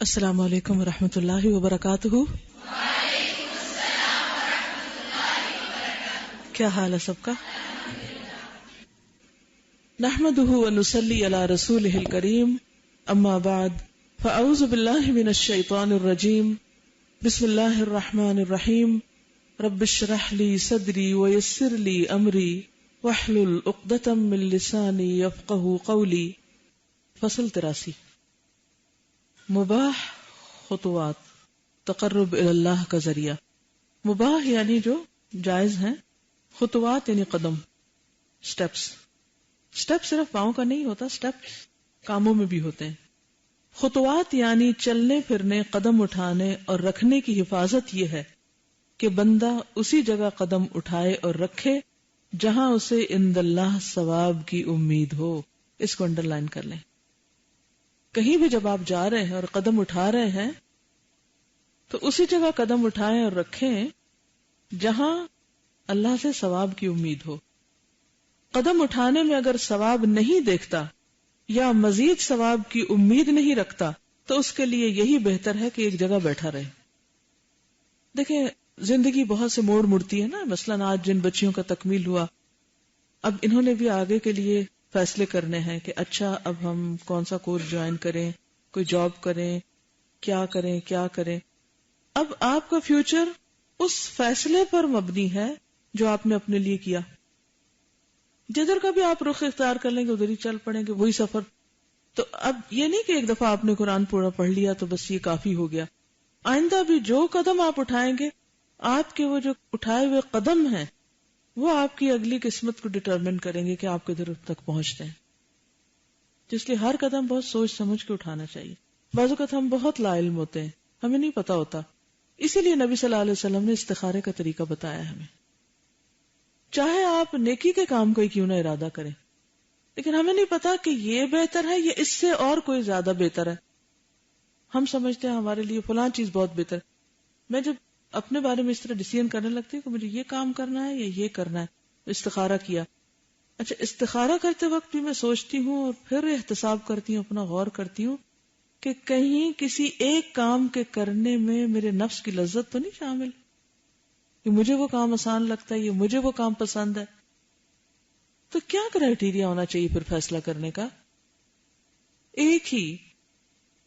السلام علیکم ورحمۃ اللہ وبرکاتہ۔ وعلیکم السلام ورحمۃ اللہ وبرکاتہ۔ کیا حال ہے سب کا؟ نحمده ونصلی علی رسولہ الکریم، اما بعد فاعوذ باللہ من الشیطان الرجیم، بسم اللہ الرحمن الرحیم، رب اشرح لی صدری ویسر لی امری واحلل عقدۃ من لسانی یفقہوا قولی۔ فصل 83، مباح خطوات، تقرب الی اللہ کا ذریعہ۔ مباح یعنی جو جائز ہیں، خطوات یعنی قدم، سٹیپس۔ سٹیپ صرف پاؤں کا نہیں ہوتا، سٹیپس کاموں میں بھی ہوتے ہیں۔ خطوات یعنی چلنے پھرنے، قدم اٹھانے اور رکھنے کی حفاظت یہ ہے کہ بندہ اسی جگہ قدم اٹھائے اور رکھے جہاں اسے عند اللہ ثواب کی امید ہو۔ اس کو انڈر لائن کر لیں۔ کہیں بھی جب آپ جا رہے ہیں اور قدم اٹھا رہے ہیں تو اسی جگہ قدم اٹھائیں اور رکھیں جہاں اللہ سے ثواب کی امید ہو۔ قدم اٹھانے میں اگر ثواب نہیں دیکھتا یا مزید ثواب کی امید نہیں رکھتا تو اس کے لیے یہی بہتر ہے کہ ایک جگہ بیٹھا رہے۔ دیکھیں، زندگی بہت سے موڑ مڑتی ہے نا۔ مثلاً آج جن بچیوں کا تکمیل ہوا، اب انہوں نے بھی آگے کے لیے فیصلے کرنے ہیں کہ اچھا اب ہم کون سا کورس جوائن کریں، کوئی جاب کریں، کیا کریں۔ اب آپ کا فیوچر اس فیصلے پر مبنی ہے جو آپ نے اپنے لیے کیا۔ جدھر کا بھی آپ رخ اختیار کر لیں گے ادھر ہی چل پڑیں گے، وہی سفر۔ تو اب یہ نہیں کہ ایک دفعہ آپ نے قرآن پورا پڑھ لیا تو بس یہ کافی ہو گیا۔ آئندہ بھی جو قدم آپ اٹھائیں گے، آپ کے وہ جو اٹھائے ہوئے قدم ہیں وہ آپ کی اگلی قسمت کو ڈٹرمن کریں گے کہ آپ کدھر تک پہنچتے ہیں۔ اس لیے ہر قدم بہت سوچ سمجھ کے اٹھانا چاہیے۔ بعض اوقات ہم بہت لا علم ہوتے ہیں، ہمیں نہیں پتا ہوتا، اسی لیے نبی صلی اللہ علیہ وسلم نے استخارے کا طریقہ بتایا ہمیں۔ چاہے آپ نیکی کے کام کو ہی کیوں نہ ارادہ کریں، لیکن ہمیں نہیں پتا کہ یہ بہتر ہے یا اس سے اور کوئی زیادہ بہتر ہے۔ ہم سمجھتے ہیں ہمارے لیے فلاں چیز بہت بہتر ہے۔ میں جب اپنے بارے میں اس طرح ڈیسیژن کرنے لگتی ہوں کہ مجھے یہ کام کرنا ہے یا یہ کرنا ہے، استخارہ کیا۔ اچھا، استخارہ کرتے وقت بھی میں سوچتی ہوں اور پھر احتساب کرتی ہوں، اپنا غور کرتی ہوں کہ کہیں کسی ایک کام کے کرنے میں میرے نفس کی لذت تو نہیں شامل کہ مجھے وہ کام آسان لگتا ہے یا مجھے وہ کام پسند ہے۔ تو کیا کرائیٹیریا ہونا چاہیے پھر فیصلہ کرنے کا؟ ایک ہی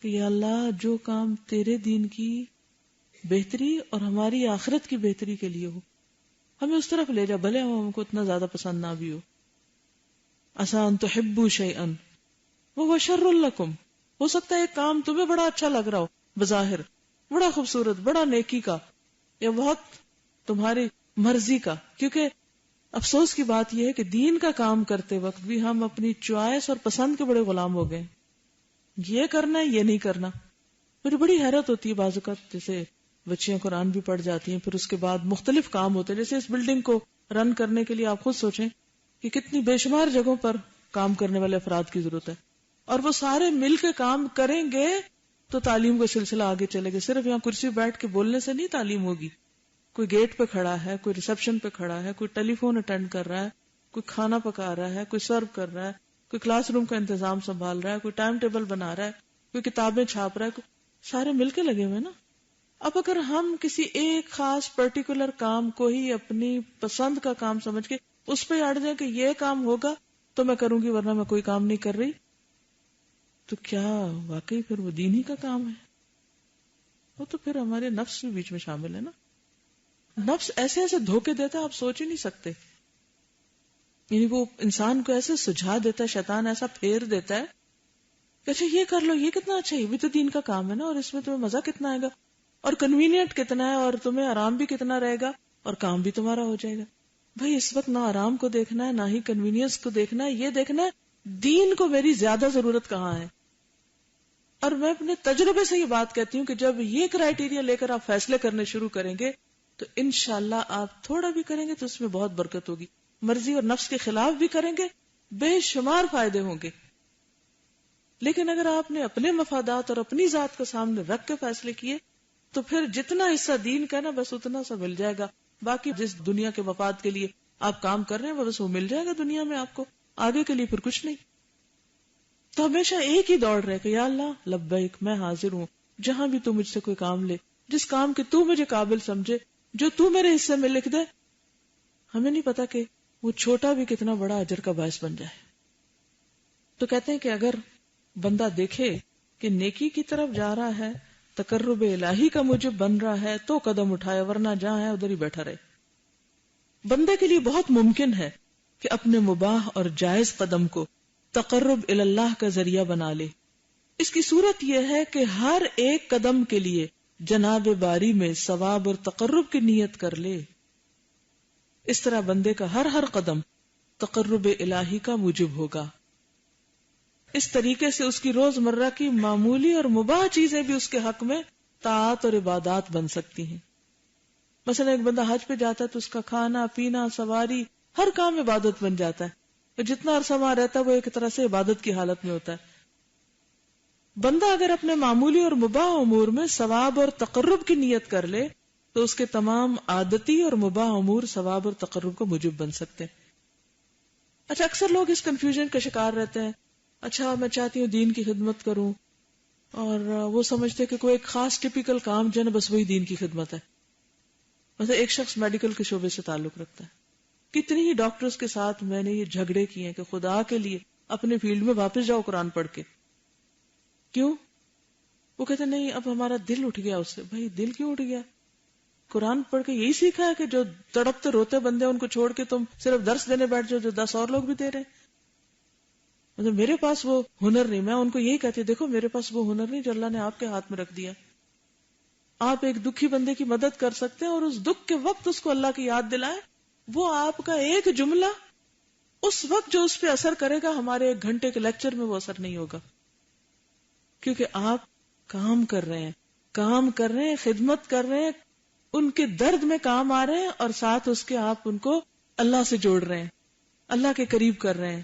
کہ یا اللہ، جو کام تیرے دین کی بہتری اور ہماری آخرت کی بہتری کے لیے ہو، ہمیں اس طرف لے جا، بھلے ہم کو اتنا زیادہ پسند نہ بھی ہو۔ عسیٰ ان تحبوا شیئا وہو شر لکم، ہو سکتا ہے ایک کام تمہیں بڑا اچھا لگ رہا ہو، بظاہر بڑا خوبصورت، بڑا نیکی کا، یا بہت تمہاری مرضی کا۔ کیونکہ افسوس کی بات یہ ہے کہ دین کا کام کرتے وقت بھی ہم اپنی چوائس اور پسند کے بڑے غلام ہو گئے۔ یہ کرنا ہے، یہ نہیں کرنا۔ مجھے بڑی حیرت ہوتی ہے بعض اوقات، جیسے بچیاں قرآن بھی پڑھ جاتی ہیں، پھر اس کے بعد مختلف کام ہوتے ہیں۔ جیسے اس بلڈنگ کو رن کرنے کے لیے آپ خود سوچیں کہ کتنی بے شمار جگہوں پر کام کرنے والے افراد کی ضرورت ہے، اور وہ سارے مل کے کام کریں گے تو تعلیم کا سلسلہ آگے چلے گا۔ صرف یہاں کرسی بیٹھ کے بولنے سے نہیں تعلیم ہوگی۔ کوئی گیٹ پہ کھڑا ہے، کوئی ریسپشن پہ کھڑا ہے، کوئی ٹیلی فون اٹینڈ کر رہا ہے، کوئی کھانا پکا رہا ہے، کوئی سرو کر رہا ہے، کوئی کلاس روم کا انتظام سنبھال رہا ہے، کوئی ٹائم ٹیبل بنا رہا ہے، کوئی کتابیں چھاپ رہا ہے، سارے مل کے لگے ہوئے نا۔ اب اگر ہم کسی ایک خاص پرٹیکولر کام کو ہی اپنی پسند کا کام سمجھ کے اس پہ اڑ جائیں کہ یہ کام ہوگا تو میں کروں گی ورنہ میں کوئی کام نہیں کر رہی، تو کیا واقعی پھر وہ دین ہی کا کام ہے؟ وہ تو پھر ہمارے نفس بھی بیچ میں شامل ہے نا۔ نفس ایسے ایسے دھوکے دیتا ہے آپ سوچ ہی نہیں سکتے۔ یعنی وہ انسان کو ایسے سجھا دیتا ہے، شیطان ایسا پھیر دیتا ہے کہ اچھا یہ کر لو، یہ کتنا اچھا ہے، یہ بھی تو دین کا کام ہے نا، اور اس میں تمہیں مزہ کتنا آئے گا، اور کنوینئنٹ کتنا ہے، اور تمہیں آرام بھی کتنا رہے گا، اور کام بھی تمہارا ہو جائے گا۔ بھائی اس وقت نہ آرام کو دیکھنا ہے، نہ ہی کنوینئنس کو دیکھنا ہے، یہ دیکھنا ہے دین کو میری زیادہ ضرورت کہاں ہے۔ اور میں اپنے تجربے سے یہ بات کہتی ہوں کہ جب یہ کرائیٹیریا لے کر آپ فیصلے کرنے شروع کریں گے تو انشاءاللہ آپ تھوڑا بھی کریں گے تو اس میں بہت برکت ہوگی۔ مرضی اور نفس کے خلاف بھی کریں گے، بے شمار فائدے ہوں گے۔ لیکن اگر آپ نے اپنے مفادات اور اپنی ذات کو سامنے رکھ کے فیصلے کیے تو پھر جتنا حصہ دین کا نا بس اتنا سا مل جائے گا، باقی جس دنیا کے مفاد کے لیے آپ کام کر رہے ہیں وہ بس وہ مل جائے گا دنیا میں آپ کو، آگے کے لیے پھر کچھ نہیں۔ تو ہمیشہ ایک ہی دوڑ رہے کہ یا اللہ لبیک، میں حاضر ہوں، جہاں بھی تو مجھ سے کوئی کام لے، جس کام کے تو مجھے قابل سمجھے، جو تو میرے حصے میں لکھ دے. ہمیں نہیں پتا کہ وہ چھوٹا بھی کتنا بڑا اجر کا باعث بن جائے. تو کہتے ہیں کہ اگر بندہ دیکھے کہ نیکی کی طرف جا رہا ہے، تقرب الہی کا موجب بن رہا ہے، تو قدم اٹھائے، ورنہ جہاں ہے ادھر ہی بیٹھا رہے. بندے کے لیے بہت ممکن ہے کہ اپنے مباح اور جائز قدم کو تقرب اللہ کا ذریعہ بنا لے. اس کی صورت یہ ہے کہ ہر ایک قدم کے لیے جناب باری میں ثواب اور تقرب کی نیت کر لے. اس طرح بندے کا ہر قدم تقرب الہی کا موجب ہوگا. اس طریقے سے اس کی روزمرہ کی معمولی اور مباح چیزیں بھی اس کے حق میں طاعت اور عبادات بن سکتی ہیں. مثلا ایک بندہ حج پہ جاتا ہے تو اس کا کھانا پینا سواری ہر کام عبادت بن جاتا ہے. جتنا عرصہ وہاں رہتا ہے وہ ایک طرح سے عبادت کی حالت میں ہوتا ہے. بندہ اگر اپنے معمولی اور مباح امور میں ثواب اور تقرب کی نیت کر لے تو اس کے تمام عادتی اور مباح امور ثواب اور تقرب کو موجب بن سکتے ہیں. اچھا، اکثر لوگ اس کنفیوژن کا شکار رہتے ہیں. اچھا میں چاہتی ہوں دین کی خدمت کروں، اور وہ سمجھتے کہ کوئی ایک خاص ٹپیکل کام جو ہے بس وہی دین کی خدمت ہے. مثلا ایک شخص میڈیکل کے شعبے سے تعلق رکھتا ہے. کتنی ہی ڈاکٹرز کے ساتھ میں نے یہ جھگڑے کیے ہیں کہ خدا کے لیے اپنے فیلڈ میں واپس جاؤ قرآن پڑھ کے. کیوں؟ وہ کہتے نہیں اب ہمارا دل اٹھ گیا اس سے. بھائی دل کیوں اٹھ گیا؟ قرآن پڑھ کے یہی سیکھا ہے کہ جو تڑپتے روتے بندے ان کو چھوڑ کے تم صرف درس دینے بیٹھ جاؤ جو 10 اور لوگ بھی دے رہے ہیں. مطلب میرے پاس وہ ہنر نہیں. میں ان کو یہی کہتی دیکھو میرے پاس وہ ہنر نہیں جو اللہ نے آپ کے ہاتھ میں رکھ دیا. آپ ایک دکھی بندے کی مدد کر سکتے ہیں اور اس دکھ کے وقت اس کو اللہ کی یاد دلائیں. وہ آپ کا ایک جملہ اس وقت جو اس پہ اثر کرے گا ہمارے 1 گھنٹے کے لیکچر میں وہ اثر نہیں ہوگا. کیونکہ آپ کام کر رہے ہیں خدمت کر رہے ہیں، ان کے درد میں کام آ رہے ہیں، اور ساتھ اس کے آپ ان کو اللہ سے جوڑ رہے ہیں، اللہ کے قریب کر رہے ہیں.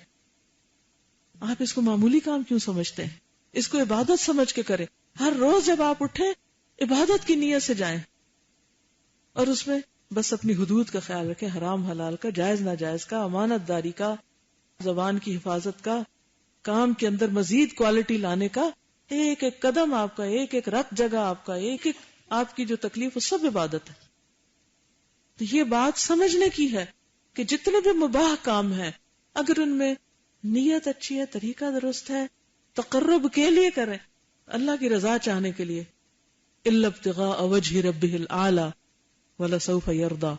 آپ اس کو معمولی کام کیوں سمجھتے ہیں؟ اس کو عبادت سمجھ کے کریں. ہر روز جب آپ اٹھیں عبادت کی نیت سے جائیں، اور اس میں بس اپنی حدود کا خیال رکھیں، حرام حلال کا، جائز ناجائز کا، امانت داری کا، زبان کی حفاظت کا، کام کے اندر مزید کوالٹی لانے کا. ایک ایک قدم آپ کا، ایک ایک رت جگہ آپ کا، ایک ایک آپ کی جو تکلیف، وہ سب عبادت ہے. تو یہ بات سمجھنے کی ہے کہ جتنے بھی مباح کام ہیں اگر ان میں نیت اچھی ہے، طریقہ درست ہے، تقرب کے لیے کریں، اللہ کی رضا چاہنے کے لیے. الا ابتغاء وجہ ربہ الاعلی ولسوف یرضی.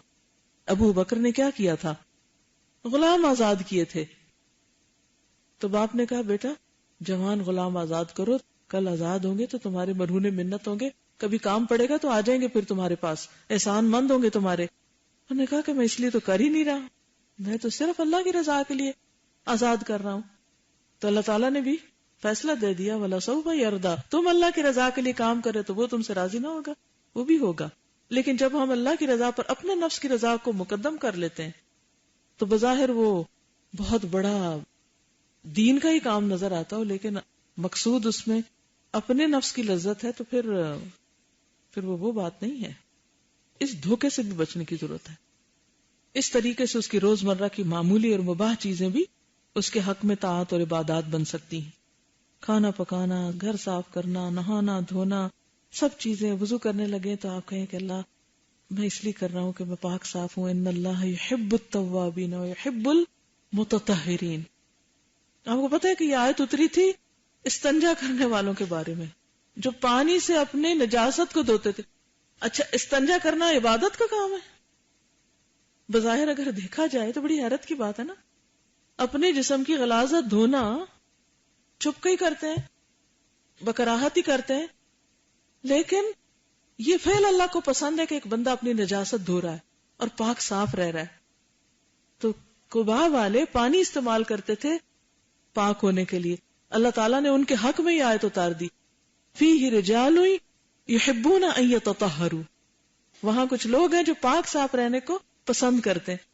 ابو بکر نے کیا کیا تھا؟ غلام آزاد کیے تھے. تو باپ نے کہا بیٹا جوان غلام آزاد کرو، کل آزاد ہوں گے تو تمہارے مرہون منت ہوں گے، کبھی کام پڑے گا تو آ جائیں گے پھر تمہارے پاس، احسان مند ہوں گے تمہارے. انہوں نے کہا کہ میں اس لیے تو کر ہی نہیں رہا، میں تو صرف اللہ کی رضا کے لیے آزاد کر رہا ہوں. تو اللہ تعالیٰ نے بھی فیصلہ دے دیا وَلَسَوْفَ يَرْضَى. تم اللہ کی رضا کے لیے کام کرے تو وہ تم سے راضی نہ ہوگا، وہ بھی ہوگا. لیکن جب ہم اللہ کی رضا پر اپنے نفس کی رضا کو مقدم کر لیتے ہیں تو بظاہر وہ بہت بڑا دین کا ہی کام نظر آتا ہو، لیکن مقصود اس میں اپنے نفس کی لذت ہے، تو پھر وہ بات نہیں ہے. اس دھوکے سے بھی بچنے کی ضرورت ہے. اس طریقے سے اس کی روزمرہ کی معمولی اور مباح چیزیں بھی اس کے حق میں طاعت اور عبادات بن سکتی ہیں. کھانا پکانا، گھر صاف کرنا، نہانا دھونا، سب چیزیں. وضو کرنے لگے تو آپ کہیں کہ اللہ میں اس لیے کر رہا ہوں کہ میں پاک صاف ہوں. ان اللہ یحب التوابین ویحب المتطہرین. آپ کو پتہ ہے کہ یہ آیت اتری تھی استنجا کرنے والوں کے بارے میں جو پانی سے اپنے نجاست کو دھوتے تھے. اچھا استنجا کرنا عبادت کا کام ہے؟ بظاہر اگر دیکھا جائے تو بڑی حیرت کی بات ہے نا. اپنے جسم کی غلاظت دھونا چھپ کے ہی کرتے ہیں، بکراہت ہی کرتے ہیں، لیکن یہ فعل اللہ کو پسند ہے کہ ایک بندہ اپنی نجاست دھو رہا ہے اور پاک صاف رہ رہا ہے. تو قباء والے پانی استعمال کرتے تھے پاک ہونے کے لیے. اللہ تعالیٰ نے ان کے حق میں یہ آیت اتار دی فیہ رجال یحبون ان یتطہروا. وہاں کچھ لوگ ہیں جو پاک صاف رہنے کو پسند کرتے ہیں.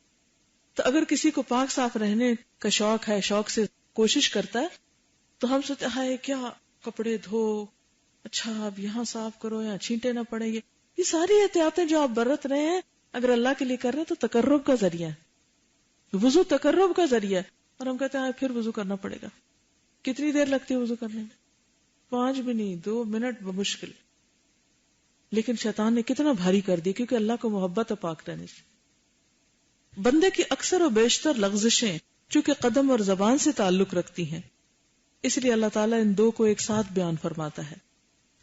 تو اگر کسی کو پاک صاف رہنے کا شوق ہے، شوق سے کوشش کرتا ہے، تو ہم سوچتے ہیں کیا کپڑے دھو، اچھا اب یہاں صاف کرو، یہاں چھینٹے نہ پڑیں. یہ ساری احتیاطیں جو آپ برت رہے ہیں اگر اللہ کے لیے کر رہے ہیں تو تقرب کا ذریعہ ہے. وضو تقرب کا ذریعہ ہے. اور ہم کہتے ہیں پھر وضو کرنا پڑے گا. کتنی دیر لگتی ہے وضو کرنے میں؟ 5 بھی نہیں، 2 منٹ بمشکل. لیکن شیطان نے کتنا بھاری کر دیا، کیونکہ اللہ کو محبت ہے پاک رہنے سے۔ بندے کی اکثر و بیشتر لغزشیں چونکہ قدم اور زبان سے تعلق رکھتی ہیں، اس لیے اللہ تعالیٰ ان دو کو ایک ساتھ بیان فرماتا ہے۔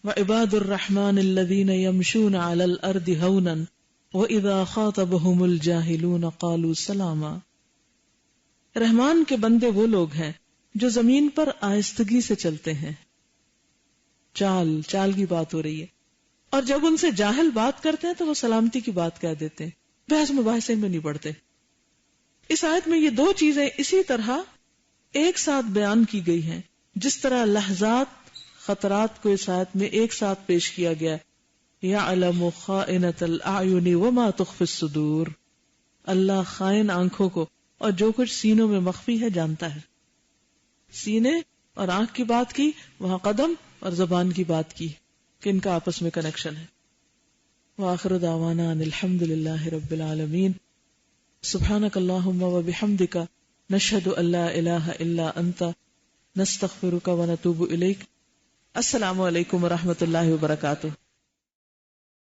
وَعِبَادُ الرَّحْمَنِ الَّذِينَ يَمْشُونَ عَلَى الْأَرْضِ هَوْنًا وَإِذَا خَاطَبَهُمُ الْجَاهِلُونَ قَالُوا سَلَامًا۔ رحمان کے بندے وہ لوگ ہیں جو زمین پر آہستگی سے چلتے ہیں، چال کی بات ہو رہی ہے، اور جب ان سے جاہل بات کرتے ہیں تو وہ سلامتی کی بات کہہ دیتے ہیں، بحث مباحثے میں نہیں پڑتے۔ اس آیت میں یہ دو چیزیں اسی طرح ایک ساتھ بیان کی گئی ہیں، جس طرح لحظات خطرات کو اس آیت میں ایک ساتھ پیش کیا گیا۔ یعلم خائنۃ الاعین وما تخفی الصدور، اللہ خائن آنکھوں کو اور جو کچھ سینوں میں مخفی ہے جانتا ہے۔ سینے اور آنکھ کی بات کی، وہاں قدم اور زبان کی بات کی کہ ان کا آپس میں کنیکشن ہے۔ وآخر دعوانا ان الحمد للہ رب العالمین۔ سبحانک اللہم وبحمدک، نشہد ان لا الہ الا انت، نستغفرک ونتوب الیک۔ السلام علیکم ورحمۃ اللہ وبرکاتہ۔